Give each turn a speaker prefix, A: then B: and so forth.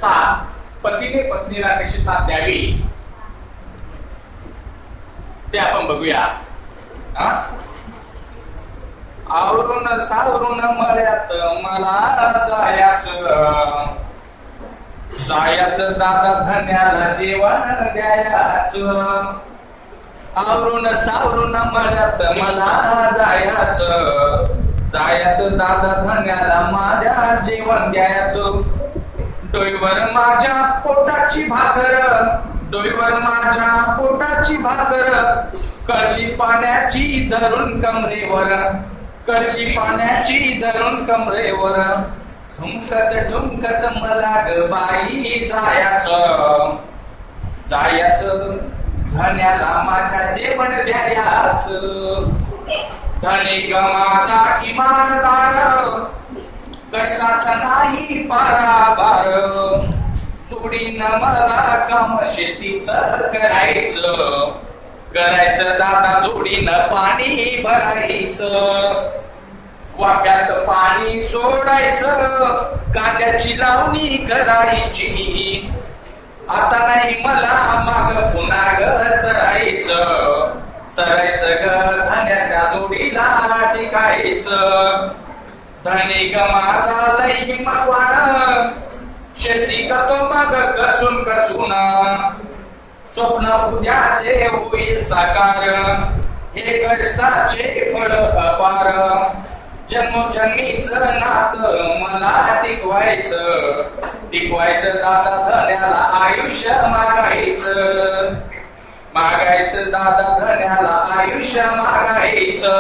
A: साथ पतीने पत्नीला कशी साथ द्यावी ते आपण बघूया. आवरून सावरून मळ्यात मला जायचं दादा धन्याला जेवण द्यायचं. आवरून सावरून मळ्यात मला जायचं दादा धन्याला माझ्या जेवण द्यायचं. डोईवर माझ्या पोटाची भाकर, डोईवर माझ्या पोटाची भाकर, कळशी पाण्याची धरून कमरेवर, कळशी पाण्याची धरून कमरेवर. ठुमकत ठुमकत मला ग बाई जायचं धन्याला माझ्या जेवण द्यायचं. धनी ग माझा इमानदार, कष्टाचा नाही पाराबार. जोडीनं मला काम शेतीचं करायचं दादा, जोडीनं पाणी भरायचं. वाप्यात पाणी सोडायचं, कांद्याची लावणी करायची. आता नाही मला माग पुन्हा ग सरायचं ग धान्याच्या जोडीला टिकायचं. धनी ग माझा लई मकवान, शेती करतो मग कसून स्वप्न उद्याचे होईल साकार. हे कष्टाचे फळ अपार, जन्मोजन्मीच नात मला टिकवायचं दादा धन्याला आयुष्य मागायचं दादा धन्याला आयुष्य मागायचं.